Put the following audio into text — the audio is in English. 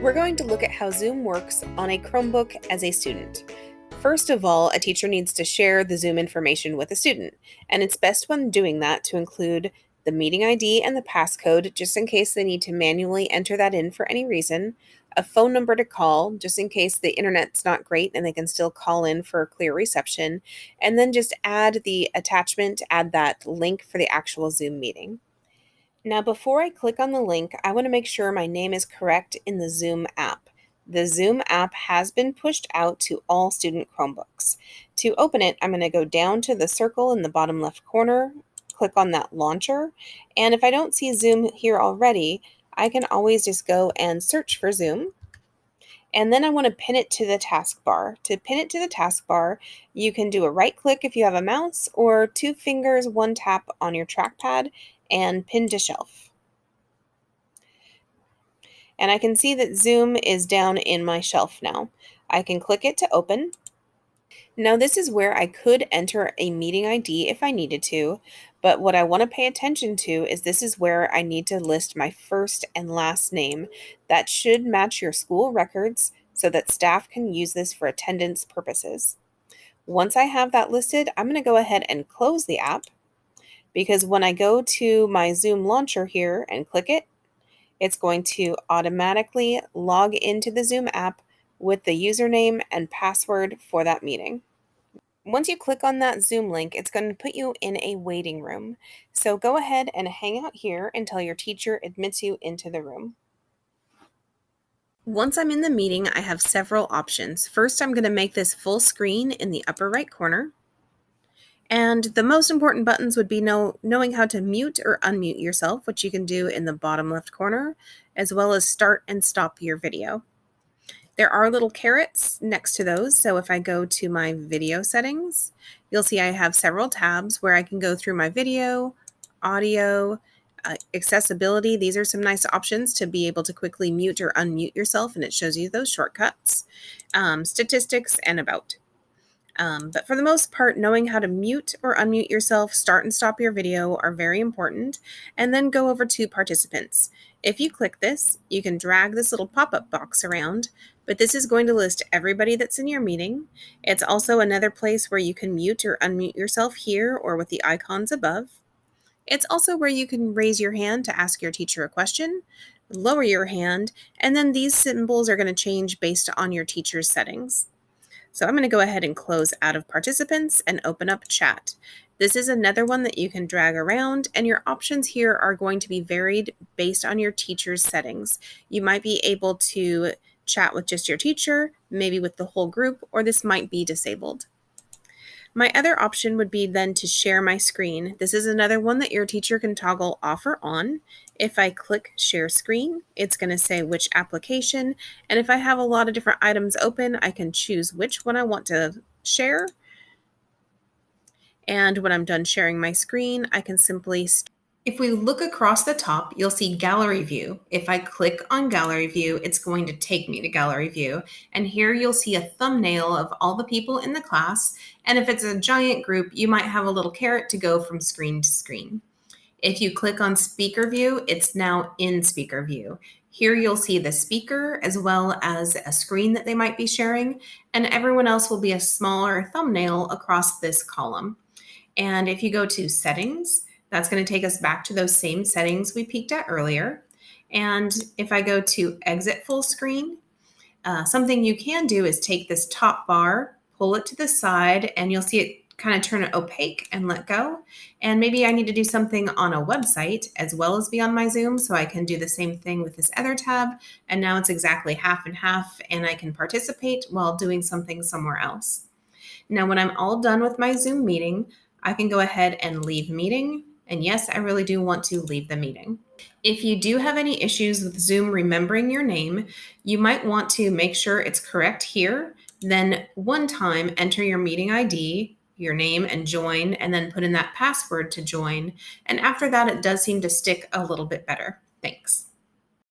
We're going to look at how Zoom works on a Chromebook as a student. First of all, a teacher needs to share the Zoom information with a student, and it's best when doing that to include the meeting ID and the passcode just in case they need to manually enter that in for any reason, a phone number to call just in case the internet's not great and they can still call in for a clear reception, and then just add the attachment, add that link for the actual Zoom meeting. Now, before I click on the link, I want to make sure my name is correct in the Zoom app. The Zoom app has been pushed out to all student Chromebooks. To open it, I'm going to go down to the circle in the bottom left corner, click on that launcher, and if I don't see Zoom here already, I can always just go and search for Zoom. And then I want to pin it to the taskbar. To pin it to the taskbar, you can do a right click if you have a mouse, or 2 fingers, 1 tap on your trackpad, and pin to shelf. And I can see that Zoom is down in my shelf now. I can click it to open. Now this is where I could enter a meeting ID if I needed to, but what I want to pay attention to is this is where I need to list my first and last name. That should match your school records so that staff can use this for attendance purposes. Once I have that listed, I'm going to go ahead and close the app, because when I go to my Zoom launcher here and click it, it's going to automatically log into the Zoom app with the username and password for that meeting. Once you click on that Zoom link, it's going to put you in a waiting room. So go ahead and hang out here until your teacher admits you into the room. Once I'm in the meeting, I have several options. First, I'm going to make this full screen in the upper right corner. And the most important buttons would be knowing how to mute or unmute yourself, which you can do in the bottom left corner, as well as start and stop your video. There are little carrots next to those, so if I go to my video settings, you'll see I have several tabs where I can go through my video, audio, accessibility. These are some nice options to be able to quickly mute or unmute yourself, and it shows you those shortcuts, statistics, and about. But for the most part, knowing how to mute or unmute yourself, start and stop your video are very important. And then go over to participants. If you click this, you can drag this little pop-up box around, but this is going to list everybody that's in your meeting. It's also another place where you can mute or unmute yourself here or with the icons above. It's also where you can raise your hand to ask your teacher a question, lower your hand, and then these symbols are going to change based on your teacher's settings. So I'm going to go ahead and close out of participants and open up chat. This is another one that you can drag around, and your options here are going to be varied based on your teacher's settings. You might be able to chat with just your teacher, maybe with the whole group, or this might be disabled. My other option would be then to share my screen. This is another one that your teacher can toggle off or on. If I click share screen, it's going to say which application, and if I have a lot of different items open, I can choose which one I want to share. And when I'm done sharing my screen, I can simply If we look across the top, you'll see gallery view. If I click on gallery view, it's going to take me to gallery view. And here you'll see a thumbnail of all the people in the class. And if it's a giant group, you might have a little carrot to go from screen to screen. If you click on speaker view, it's now in speaker view. Here you'll see the speaker as well as a screen that they might be sharing, and everyone else will be a smaller thumbnail across this column. And if you go to settings, that's going to take us back to those same settings we peeked at earlier. And if I go to exit full screen, something you can do is take this top bar, pull it to the side, and you'll see it kind of turn it opaque and let go. And maybe I need to do something on a website as well as be on my Zoom, so I can do the same thing with this other tab. And now it's exactly half and half, and I can participate while doing something somewhere else. Now, when I'm all done with my Zoom meeting, I can go ahead and leave meeting. And yes, I really do want to leave the meeting. If you do have any issues with Zoom remembering your name, you might want to make sure it's correct here. Then one time, enter your meeting ID, your name, and join, and then put in that password to join. And after that, it does seem to stick a little bit better. Thanks.